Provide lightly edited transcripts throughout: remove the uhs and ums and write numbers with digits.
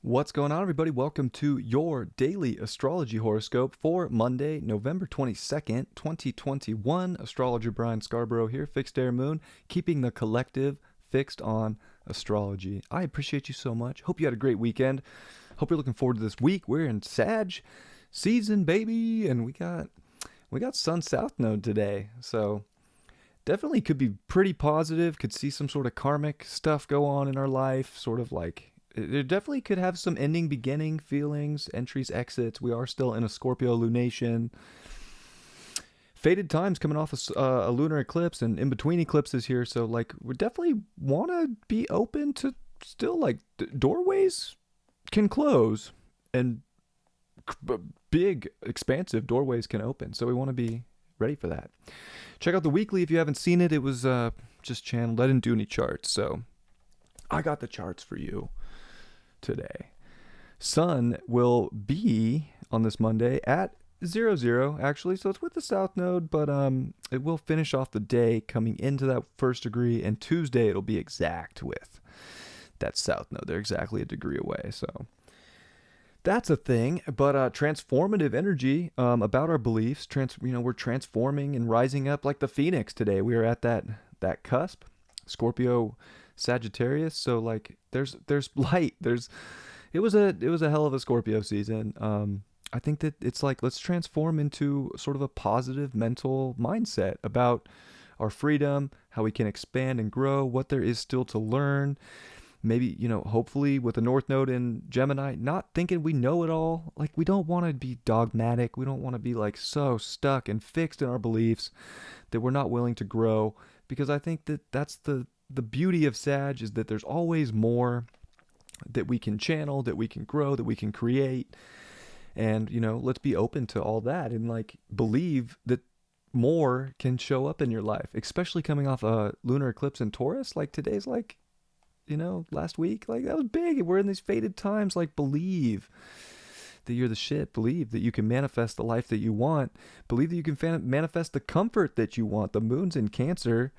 What's going on, everybody? Welcome to your daily astrology horoscope for Monday, November 22nd, 2021. Astrologer Brian Scarborough here, Fixed Air Moon, keeping the collective fixed on astrology. I appreciate you so much. Hope you had a great weekend. Hope you're looking forward to this week. We're in Sag season, baby, and we got Sun South Node today. So definitely could be pretty positive. Could see some sort of karmic stuff go on in our life, sort of like there definitely could have some ending beginning feelings, entries, exits. We are still in a Scorpio lunation. Fated times coming off a lunar eclipse and in between eclipses here. So like we definitely want to be open to still like doorways can close and big expansive doorways can open. So we want to be ready for that. Check out the weekly if you haven't seen it. It was just channeled. I didn't do any charts. So I got the charts for you today. Sun will be on this Monday at 00 actually, so it's with the south node, but it will finish off the day coming into that first degree, and Tuesday it'll be exact with that south node. They're exactly a degree away, so that's a thing. But transformative energy about our beliefs. We're transforming and rising up like the phoenix today. We are at that cusp, Scorpio Sagittarius. So like there's light. It was a hell of a Scorpio season. I think that it's like, let's transform into sort of a positive mental mindset about our freedom, how we can expand and grow, what there is still to learn. Maybe, hopefully with the North Node in Gemini, not thinking we know it all. Like, we don't want to be dogmatic. We don't want to be like so stuck and fixed in our beliefs that we're not willing to grow. Because I think that that's the beauty of Sag, is that there's always more that we can channel, that we can grow, that we can create. And, let's be open to all that and like believe that more can show up in your life, especially coming off a lunar eclipse in Taurus. Like today's like, last week, like that was big. We're in these fated times. Like, believe that you're the shit. Believe that you can manifest the life that you want. Believe that you can manifest the comfort that you want. The moon's in Cancer.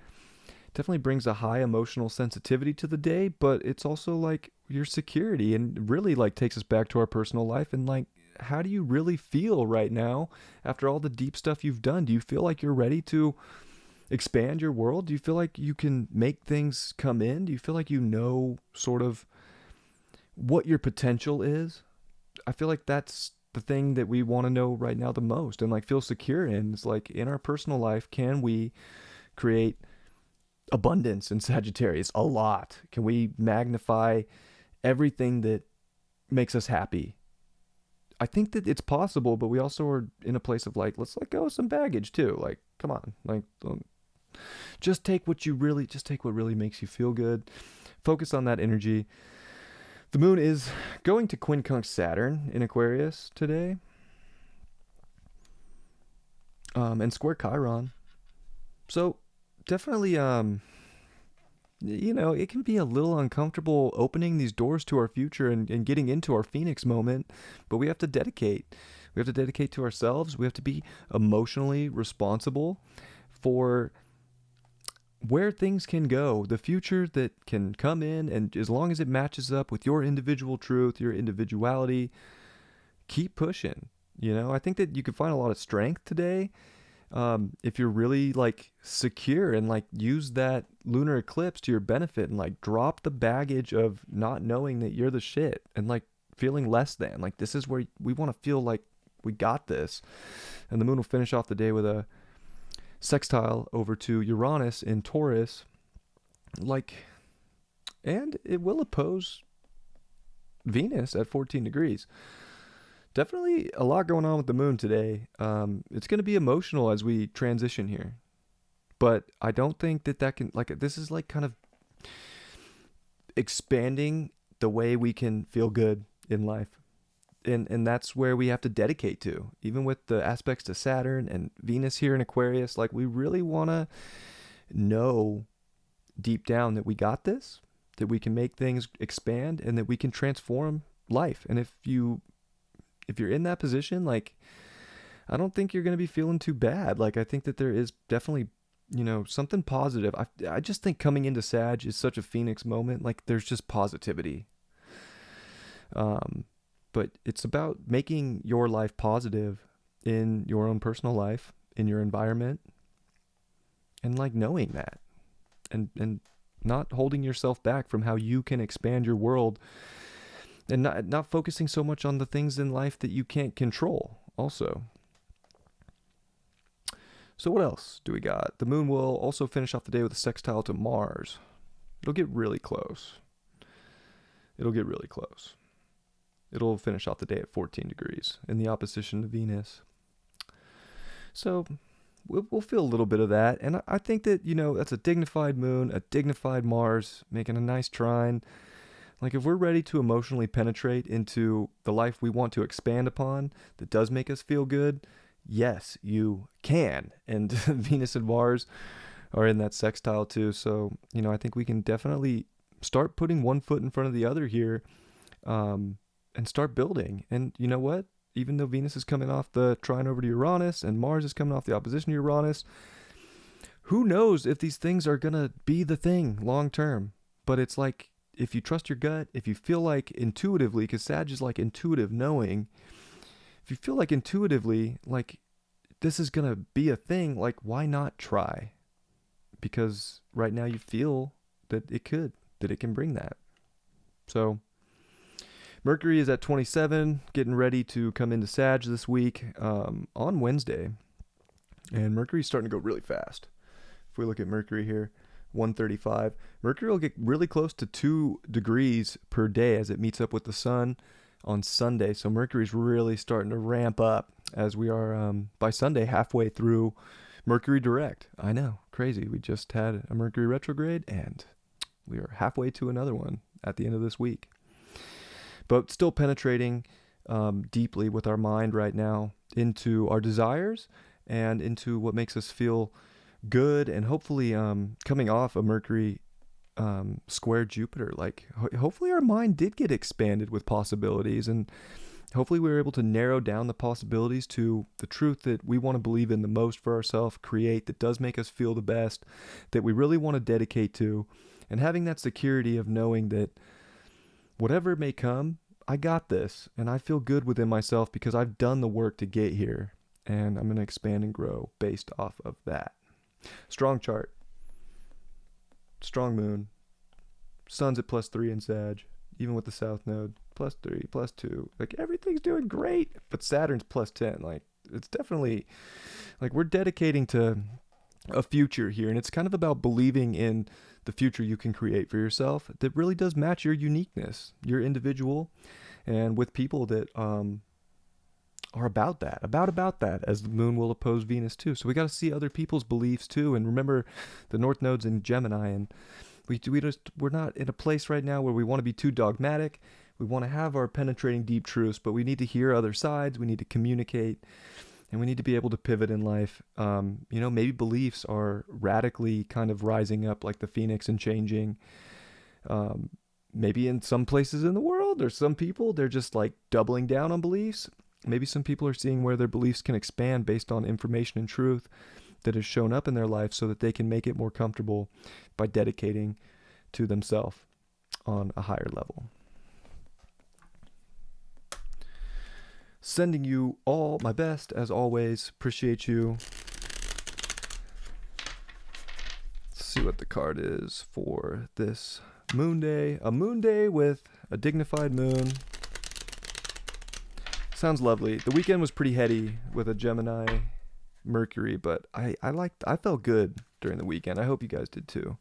Definitely brings a high emotional sensitivity to the day, but it's also like your security, and really like takes us back to our personal life. And like, how do you really feel right now after all the deep stuff you've done? Do you feel like you're ready to expand your world? Do you feel like you can make things come in? Do you feel like sort of what your potential is? I feel like that's the thing that we want to know right now the most, and like feel secure in. It's like, in our personal life, can we create abundance in Sagittarius? A lot. Can we magnify everything that makes us happy? I think that it's possible, but we also are in a place of like, let's let go of some baggage too. Like, come on, like, just take what really makes you feel good. Focus on that energy. The moon is going to quincunx Saturn in Aquarius today, and square Chiron. So definitely, it can be a little uncomfortable opening these doors to our future and getting into our Phoenix moment, but we have to dedicate. We have to dedicate to ourselves. We have to be emotionally responsible for where things can go, the future that can come in, and as long as it matches up with your individual truth, your individuality, keep pushing. I think that you can find a lot of strength today if you're really like secure, and like use that lunar eclipse to your benefit, and like drop the baggage of not knowing that you're the shit and like feeling less than. Like, this is where we want to feel like we got this. And the moon will finish off the day with a sextile over to Uranus in Taurus, and it will oppose Venus at 14 degrees. Definitely a lot going on with the moon today. It's going to be emotional as we transition here, but I don't think that can, like, this is like kind of expanding the way we can feel good in life. And that's where we have to dedicate to, even with the aspects to Saturn and Venus here in Aquarius. Like, we really want to know deep down that we got this, that we can make things expand, and that we can transform life. And if you're in that position, like, I don't think you're going to be feeling too bad. Like, I think that there is definitely, something positive. I just think coming into Sag is such a Phoenix moment. Like, there's just positivity. But it's about making your life positive in your own personal life, in your environment, and like knowing that, and not holding yourself back from how you can expand your world, and not focusing so much on the things in life that you can't control also. So what else do we got? The moon will also finish off the day with a sextile to Mars. It'll get really close. It'll get really close. It'll finish off the day at 14 degrees in the opposition to Venus. So we'll feel a little bit of that. And I think that, that's a dignified moon, a dignified Mars, making a nice trine. Like if we're ready to emotionally penetrate into the life we want to expand upon that does make us feel good, yes, you can. And Venus and Mars are in that sextile too. So, I think we can definitely start putting one foot in front of the other here, and start building. And you know what? Even though Venus is coming off the trine over to Uranus and Mars is coming off the opposition to Uranus, who knows if these things are going to be the thing long term. But it's like, if you trust your gut, if you feel like intuitively, because Sag is like intuitive knowing, if you feel like intuitively, like this is going to be a thing, like why not try? Because right now you feel that it can bring that. So Mercury is at 27, getting ready to come into Sag this week on Wednesday. And Mercury's starting to go really fast. If we look at Mercury here, 135. Mercury will get really close to 2 degrees per day as it meets up with the sun on Sunday. So Mercury's really starting to ramp up as we are by Sunday halfway through Mercury direct. I know, crazy. We just had a Mercury retrograde and we are halfway to another one at the end of this week. But still penetrating deeply with our mind right now into our desires and into what makes us feel good, and hopefully coming off a Mercury square Jupiter, like hopefully our mind did get expanded with possibilities, and hopefully we were able to narrow down the possibilities to the truth that we want to believe in the most for ourselves, create, that does make us feel the best, that we really want to dedicate to, and having that security of knowing that whatever may come, I got this, and I feel good within myself because I've done the work to get here, and I'm going to expand and grow based off of that. Strong chart. Strong moon. Sun's at +3 in Sag, even with the south node. +3, +2. Like everything's doing great, but Saturn's +10. Like it's definitely, like we're dedicating to a future here, and it's kind of about believing in the future you can create for yourself that really does match your uniqueness, your individual, and with people that are about that, as the moon will oppose Venus too. So we got to see other people's beliefs too, and remember the North Node's in Gemini, and we're not in a place right now where we want to be too dogmatic. We want to have our penetrating deep truths, but we need to hear other sides. We need to communicate, and we need to be able to pivot in life. Maybe beliefs are radically kind of rising up like the phoenix and changing. Maybe in some places in the world, or some people, they're just like doubling down on beliefs. Maybe some people are seeing where their beliefs can expand based on information and truth that has shown up in their life so that they can make it more comfortable by dedicating to themselves on a higher level. Sending you all my best, as always. Appreciate you. Let's see what the card is for this moon day. A moon day with a dignified moon. Sounds lovely. The weekend was pretty heady with a Gemini Mercury, but I felt good during the weekend. I hope you guys did too.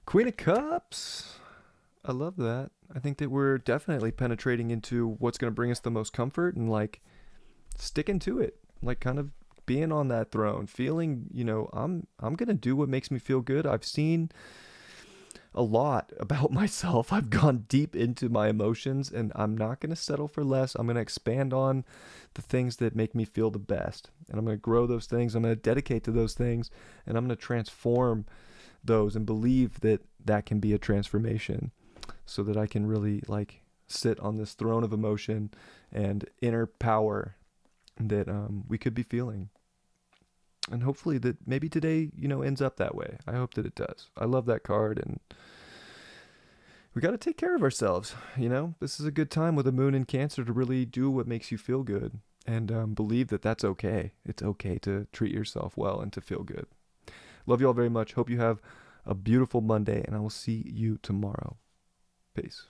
Queen of Cups. I love that. I think that we're definitely penetrating into what's going to bring us the most comfort, and like sticking to it, like kind of being on that throne, feeling, I'm going to do what makes me feel good. I've seen a lot about myself. I've gone deep into my emotions, and I'm not going to settle for less. I'm going to expand on the things that make me feel the best, and I'm going to grow those things. I'm going to dedicate to those things, and I'm going to transform those and believe that that can be a transformation, so that I can really like sit on this throne of emotion and inner power that we could be feeling. And hopefully that maybe today, ends up that way. I hope that it does. I love that card, and we got to take care of ourselves. This is a good time with a moon in Cancer to really do what makes you feel good, and believe that that's okay. It's okay to treat yourself well and to feel good. Love you all very much. Hope you have a beautiful Monday, and I will see you tomorrow. Peace.